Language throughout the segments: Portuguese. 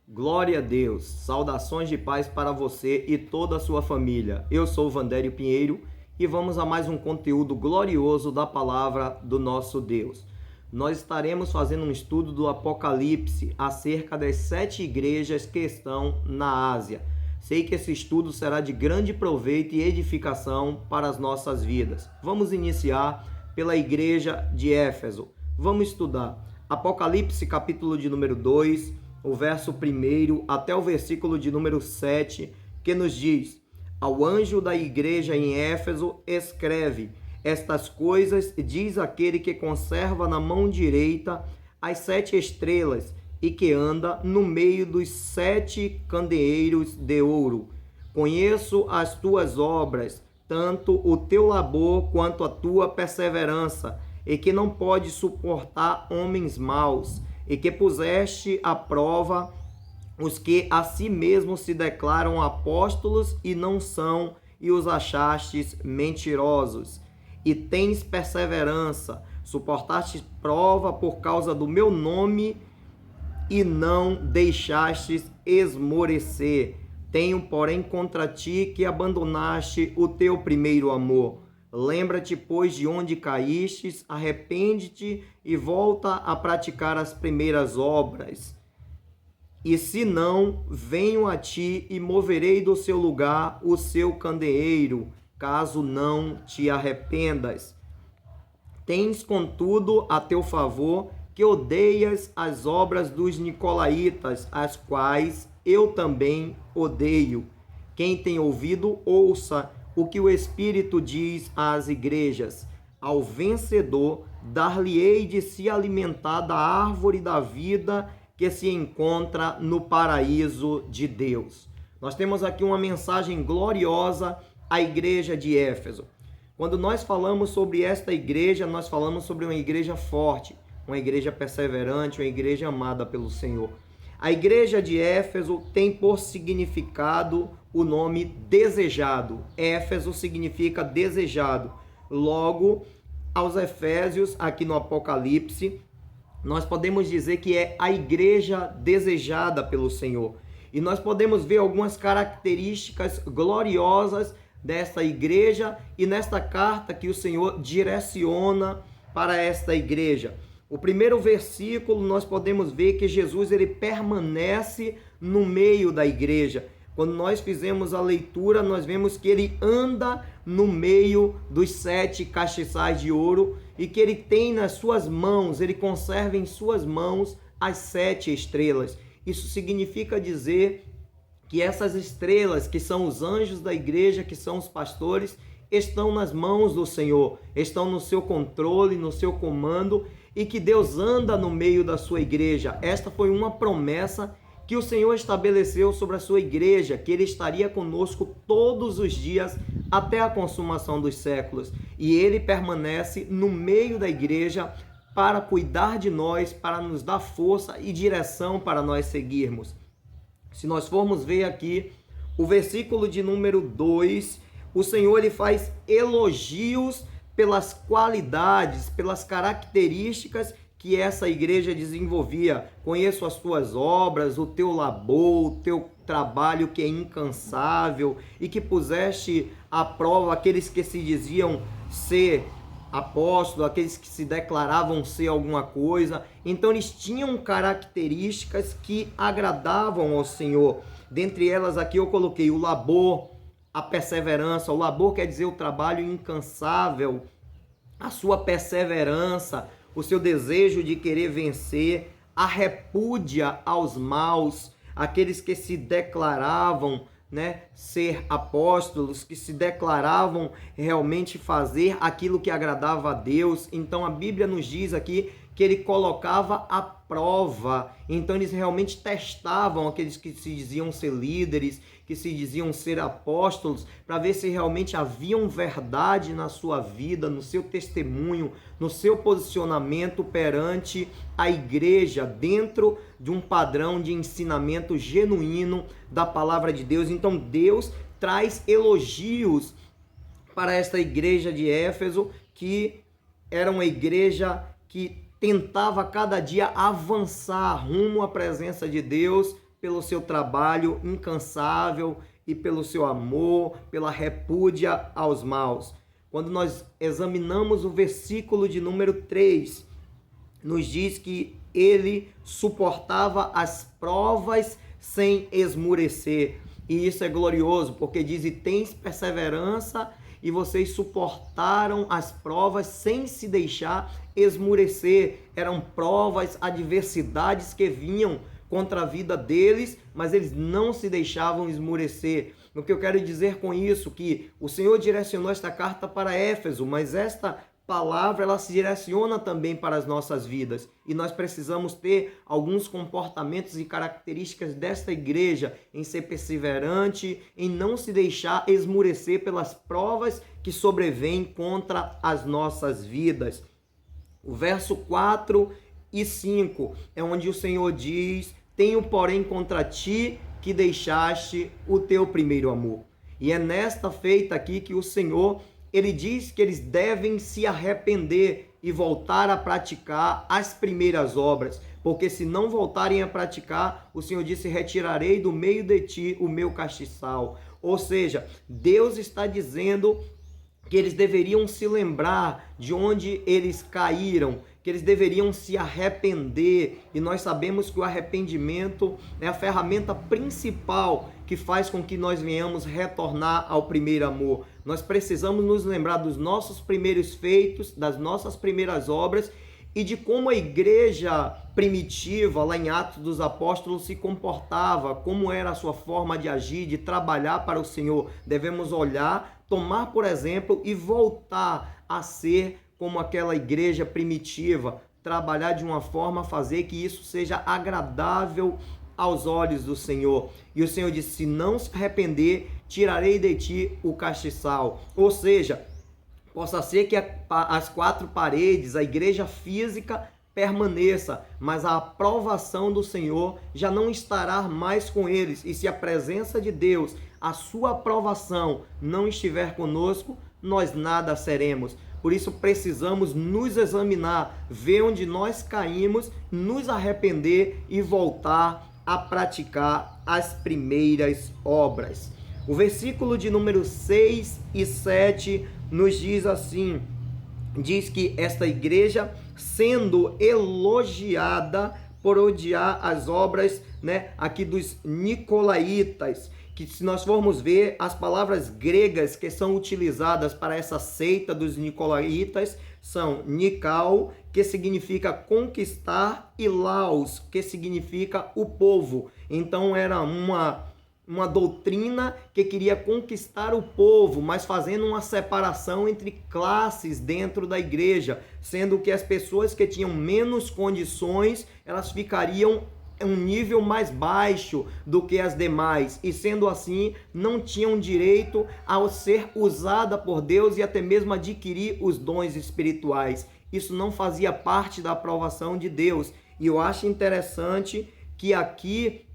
Glória a Deus, saudações de paz para você e toda a sua família. Eu sou o Vandério Pinheiro e vamos a mais um conteúdo glorioso da palavra do nosso Deus. Nós estaremos fazendo um estudo do Apocalipse acerca das 7 igrejas que estão na Ásia. Sei que esse estudo será de grande proveito e edificação para as nossas vidas. Vamos iniciar pela igreja de Éfeso. Vamos estudar Apocalipse capítulo de número 2, o verso 1 até o versículo de número 7, que nos diz: Ao anjo da igreja em Éfeso escreve: Estas coisas diz aquele que conserva na mão direita as 7 estrelas e que anda no meio dos 7 candeeiros de ouro. Conheço as tuas obras, tanto o teu labor quanto a tua perseverança, e que não pode suportar homens maus, e que puseste à prova os que a si mesmos se declaram apóstolos e não são, e os achastes mentirosos. E tens perseverança, suportaste prova por causa do meu nome, e não deixastes esmorecer. Tenho, porém, contra ti que abandonaste o teu primeiro amor. Lembra-te, pois, de onde caístes, arrepende-te e volta a praticar as primeiras obras. E se não, venho a ti e moverei do seu lugar o seu candeeiro, caso não te arrependas. Tens, contudo, a teu favor que odeias as obras dos nicolaítas, as quais eu também odeio. Quem tem ouvido, ouça o que o Espírito diz às igrejas. Ao vencedor, dar-lhe-ei de se alimentar da árvore da vida que se encontra no paraíso de Deus. Nós temos aqui uma mensagem gloriosa à igreja de Éfeso. Quando nós falamos sobre esta igreja, nós falamos sobre uma igreja forte, uma igreja perseverante, uma igreja amada pelo Senhor. A igreja de Éfeso tem por significado o nome desejado. Éfeso significa desejado. Logo, aos Efésios, aqui no Apocalipse, nós podemos dizer que é a igreja desejada pelo Senhor. E nós podemos ver algumas características gloriosas desta igreja e nesta carta que o Senhor direciona para esta igreja. O primeiro versículo nós podemos ver que Jesus ele permanece no meio da igreja. Quando nós fizemos a leitura, nós vemos que ele anda no meio dos 7 castiçais de ouro e que ele tem nas suas mãos, ele conserva em suas mãos as 7 estrelas. Isso significa dizer que essas estrelas, que são os anjos da igreja, que são os pastores, estão nas mãos do Senhor, estão no seu controle, no seu comando, e que Deus anda no meio da sua igreja. Esta foi uma promessa que o Senhor estabeleceu sobre a sua igreja, que ele estaria conosco todos os dias até a consumação dos séculos. E ele permanece no meio da igreja para cuidar de nós, para nos dar força e direção para nós seguirmos. Se nós formos ver aqui o versículo de número 2, o Senhor ele faz elogios pelas qualidades, pelas características que essa igreja desenvolvia. Conheço as tuas obras, o teu labor, o teu trabalho que é incansável e que puseste à prova aqueles que se diziam ser apóstolos, aqueles que se declaravam ser alguma coisa. Então eles tinham características que agradavam ao Senhor. Dentre elas aqui eu coloquei o labor, a perseverança. O labor quer dizer o trabalho incansável, a sua perseverança, o seu desejo de querer vencer, a repúdia aos maus, aqueles que se declaravam, ser apóstolos, que se declaravam realmente fazer aquilo que agradava a Deus. Então a Bíblia nos diz aqui que ele colocava à prova. Então eles realmente testavam aqueles que se diziam ser líderes, que se diziam ser apóstolos, para ver se realmente haviam verdade na sua vida, no seu testemunho, no seu posicionamento perante a igreja, dentro de um padrão de ensinamento genuíno da palavra de Deus. Então Deus traz elogios para esta igreja de Éfeso, que era uma igreja que tentava cada dia avançar rumo à presença de Deus, pelo seu trabalho incansável e pelo seu amor, pela repúdia aos maus. Quando nós examinamos o versículo de número 3, nos diz que ele suportava as provas sem esmurecer. E isso é glorioso, porque diz: e tens perseverança, e vocês suportaram as provas sem se deixar esmurecer. Eram provas, adversidades que vinham contra a vida deles, mas eles não se deixavam esmurecer. O que eu quero dizer com isso? Que o Senhor direcionou esta carta para Éfeso, mas esta palavra ela se direciona também para as nossas vidas, e nós precisamos ter alguns comportamentos e características desta igreja, em ser perseverante, em não se deixar esmurecer pelas provas que sobrevêm contra as nossas vidas. O verso 4 e 5 é onde o Senhor diz: tenho porém contra ti que deixaste o teu primeiro amor. E é nesta feita aqui que o Senhor ele diz que eles devem se arrepender e voltar a praticar as primeiras obras, porque se não voltarem a praticar, o Senhor disse: retirarei do meio de ti o meu castiçal. Ou seja, Deus está dizendo que eles deveriam se lembrar de onde eles caíram, que eles deveriam se arrepender, e nós sabemos que o arrependimento é a ferramenta principal que faz com que nós venhamos retornar ao primeiro amor. Nós precisamos nos lembrar dos nossos primeiros feitos, das nossas primeiras obras e de como a igreja primitiva, lá em Atos dos Apóstolos, se comportava, como era a sua forma de agir, de trabalhar para o Senhor. Devemos olhar, tomar por exemplo e voltar a ser como aquela igreja primitiva, trabalhar de uma forma a fazer que isso seja agradável aos olhos do Senhor. E o Senhor disse: se não se arrepender, tirarei de ti o castiçal. Ou seja, possa ser que as quatro paredes, a igreja física, permaneça, mas a aprovação do Senhor já não estará mais com eles. E se a presença de Deus, a sua aprovação não estiver conosco, nós nada seremos. Por isso precisamos nos examinar, ver onde nós caímos, nos arrepender e voltar a praticar as primeiras obras. O versículo de número 6 e 7 nos diz assim, diz que esta igreja, sendo elogiada por odiar as obras, aqui dos nicolaítas, que se nós formos ver as palavras gregas que são utilizadas para essa seita dos nicolaítas, são Nikao, que significa conquistar, e Laos, que significa o povo. Então era uma doutrina que queria conquistar o povo, mas fazendo uma separação entre classes dentro da igreja, sendo que as pessoas que tinham menos condições, elas ficariam um nível mais baixo do que as demais, e sendo assim, não tinham direito a ser usada por Deus e até mesmo adquirir os dons espirituais. Isso não fazia parte da aprovação de Deus. E eu acho interessante que aqui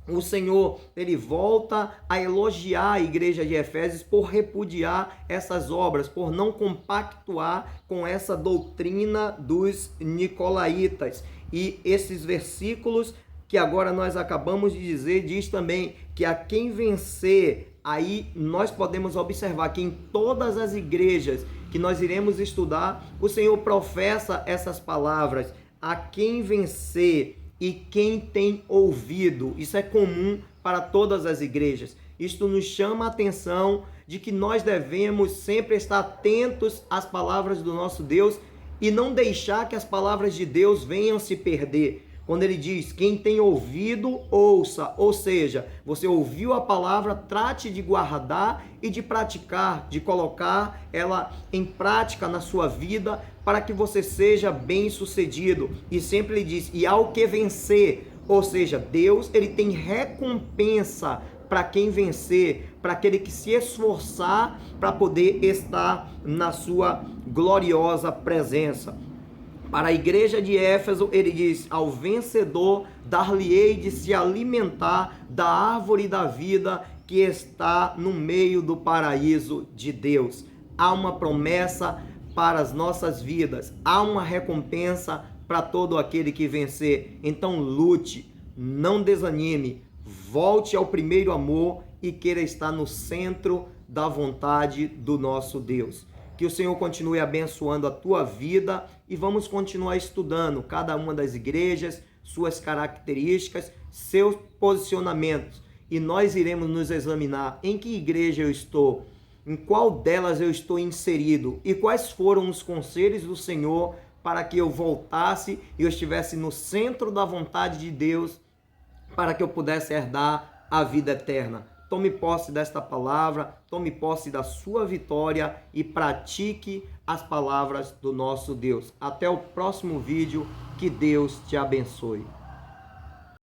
o Senhor, ele volta a elogiar a igreja de Efésios por repudiar essas obras, por não compactuar com essa doutrina dos nicolaítas. E esses versículos que agora nós acabamos de dizer, diz também que a quem vencer, aí nós podemos observar que em todas as igrejas que nós iremos estudar, o Senhor professa essas palavras: a quem vencer e quem tem ouvido. Isso é comum para todas as igrejas. Isto nos chama a atenção de que nós devemos sempre estar atentos às palavras do nosso Deus e não deixar que as palavras de Deus venham se perder. Quando ele diz: quem tem ouvido, ouça. Ou seja, você ouviu a palavra, trate de guardar e de praticar, de colocar ela em prática na sua vida, para que você seja bem sucedido. E sempre ele diz: e ao que vencer. Ou seja, Deus, ele tem recompensa para quem vencer, para aquele que se esforçar para poder estar na sua gloriosa presença. Para a igreja de Éfeso, ele diz: ao vencedor dar-lhe-ei de se alimentar da árvore da vida que está no meio do paraíso de Deus. Há uma promessa para as nossas vidas, há uma recompensa para todo aquele que vencer. Então lute, não desanime, volte ao primeiro amor e queira estar no centro da vontade do nosso Deus. Que o Senhor continue abençoando a tua vida e vamos continuar estudando cada uma das igrejas, suas características, seus posicionamentos. E nós iremos nos examinar em que igreja eu estou, em qual delas eu estou inserido e quais foram os conselhos do Senhor para que eu voltasse e eu estivesse no centro da vontade de Deus para que eu pudesse herdar a vida eterna. Tome posse desta palavra, tome posse da sua vitória e pratique as palavras do nosso Deus. Até o próximo vídeo, que Deus te abençoe.